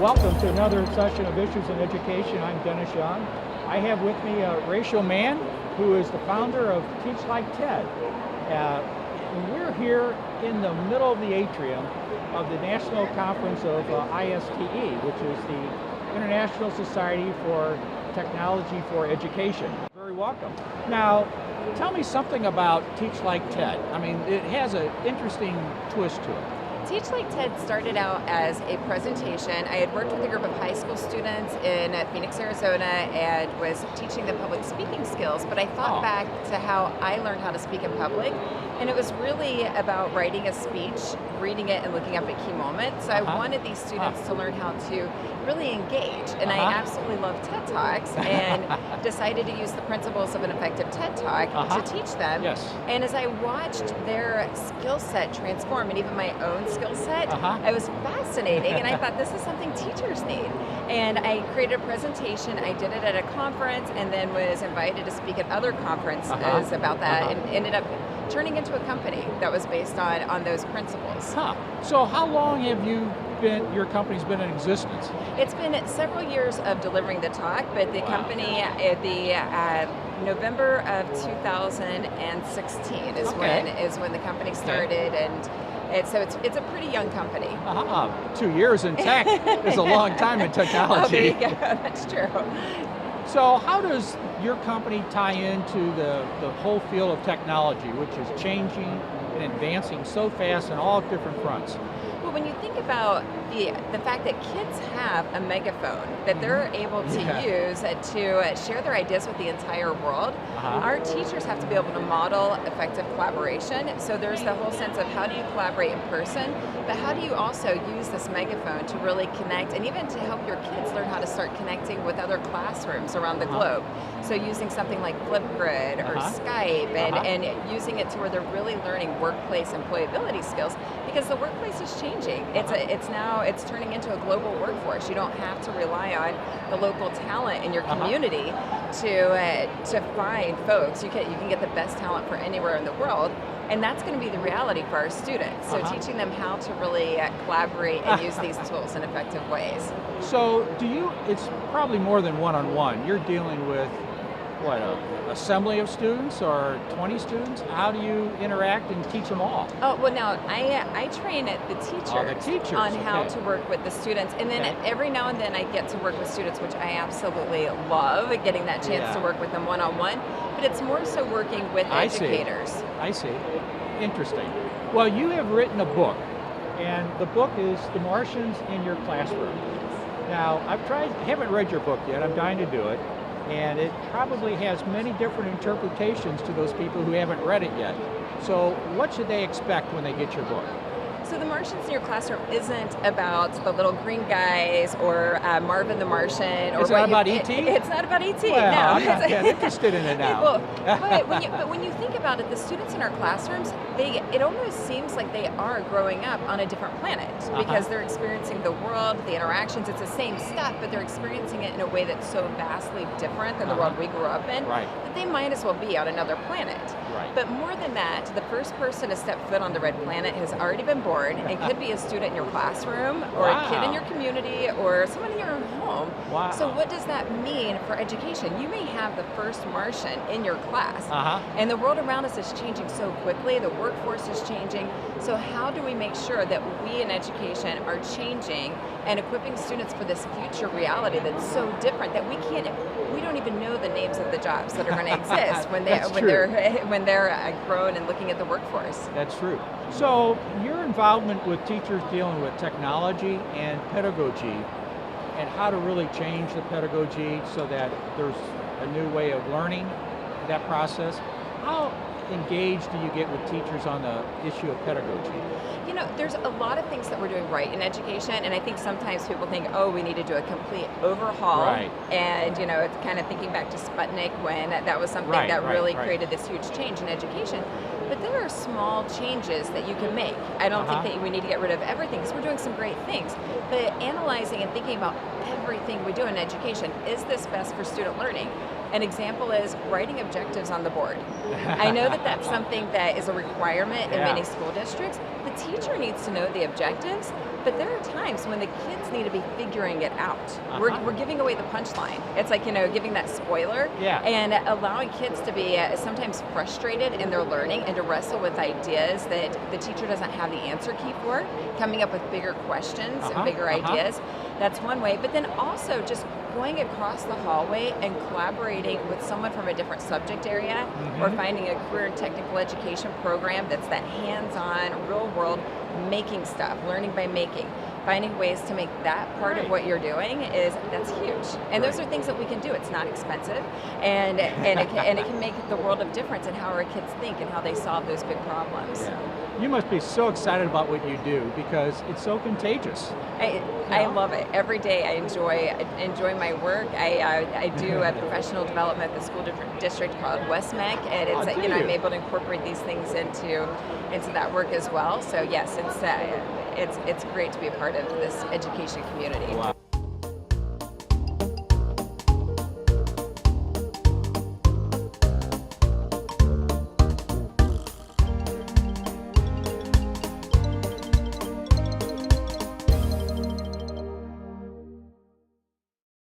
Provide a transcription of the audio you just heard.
welcome to another session of Issues in Education. I'm Dennis Young. I have with me Rachael Mann, who is the founder of TeachLiketed. We're here in the middle of the atrium of the National Conference of ISTE, which is the International Society for Technology for Education. Very welcome. Now, tell me something about TeachLiketed. I mean, it has an interesting twist to it. TeachLiketed started out as a presentation. I had worked with a group of high school students in Phoenix, Arizona, and was teaching them public speaking skills, but I thought back to how I learned how to speak in public, and it was really about writing a speech, reading it, and looking up at key moments. So I wanted these students to learn how to really engage, and I absolutely love TED Talks, and decided to use the principles of an effective TED Talk to teach them. Yes. And as I watched their skill set transform, and even my own skill set, it was fascinating, and I thought this is something teachers need. And I created a presentation. I did it at a conference, and then was invited to speak at other conferences about that, and ended up turning into a company that was based on those principles. So how long have your company's been in existence? It's been several years of delivering the talk, but the company, November of 2016 is when the company started, and so it's a pretty young company. 2 years in tech is a long time in technology. Oh, there you go. That's true. So how does your company tie into the whole field of technology, which is changing and advancing so fast on all different fronts? Well, when you think about the fact that kids have a megaphone that they're able to use to share their ideas with the entire world, our teachers have to be able to model effective collaboration. So there's the whole sense of how do you collaborate in person, but how do you also use this megaphone to really connect, and even to help your kids learn how to start connecting with other classrooms around the globe. So using something like Flipgrid or Skype, and using it to where they're really learning workplace employability skills, because the workplace is changing. It's turning into a global workforce. You don't have to rely on the local talent in your community to find folks. You can get the best talent for anywhere in the world, and that's going to be the reality for our students. So teaching them how to really collaborate and use these tools in effective ways. So it's probably more than one-on-one. You're dealing with what, an assembly of students or 20 students? How do you interact and teach them all? Oh, well, now I train the teachers, on how to work with the students, and then every now and then I get to work with students, which I absolutely love, getting that chance to work with them one-on-one, but it's more so working with educators. I see. Interesting. Well, you have written a book, and the book is The Martians in Your Classroom. Now, haven't read your book yet, I'm dying to do it, and it probably has many different interpretations to those people who haven't read it yet. So what should they expect when they get your book? So The Martians in Your Classroom isn't about the little green guys or Marvin the Martian. Or it's not about E.T.? It's not about E.T., well, no. I'm not that interested in it now. But when you think about it, the students in our classrooms, it almost seems like they are growing up on a different planet, because they're experiencing the world, the interactions, it's the same stuff, but they're experiencing it in a way that's so vastly different than the world we grew up in, that they might as well be on another planet. But more than that, the first person to step foot on the red planet has already been born. It could be a student in your classroom, or a kid in your community, or someone in your own home. So what does that mean for education? You may have the first Martian in your class, and the world around us is changing so quickly, the workforce is changing, so how do we make sure that we in education are changing and equipping students for this future reality that's so different that we don't even know the names of the jobs that are going to exist when they're grown and looking at the workforce. That's true. So your involvement with teachers dealing with technology and pedagogy, and how to really change the pedagogy so that there's a new way of learning that process, how engaged do you get with teachers on the issue of pedagogy? You know, there's a lot of things that we're doing right in education, and I think sometimes people think, oh, we need to do a complete overhaul. And, you know, it's kind of thinking back to Sputnik, when that was something that really created this huge change in education. But there are small changes that you can make. I don't think that we need to get rid of everything, because we're doing some great things. But analyzing and thinking about everything we do in education. Is this best for student learning? An example is writing objectives on the board. I know that that's something that is a requirement in many school districts. The teacher needs to know the objectives, but there are times when the kids need to be figuring it out. We're giving away the punchline. It's like, giving that spoiler and allowing kids to be sometimes frustrated in their learning and to wrestle with ideas that the teacher doesn't have the answer key for, coming up with bigger questions and bigger ideas. That's one way, but then also just going across the hallway and collaborating with someone from a different subject area or finding a career and technical education program that's that hands-on, real-world making stuff, learning by making. Finding ways to make that part of what you're doing that's huge. And those are things that we can do. It's not expensive, and it can make the world of difference in how our kids think and how they solve those big problems. You must be so excited about what you do because it's so contagious. I love it. Every day I enjoy my work. I do a professional development at the school district called WestMech, and it's I'm able to incorporate these things into that work as well. So yes, it's great to be a part of this education community. Wow.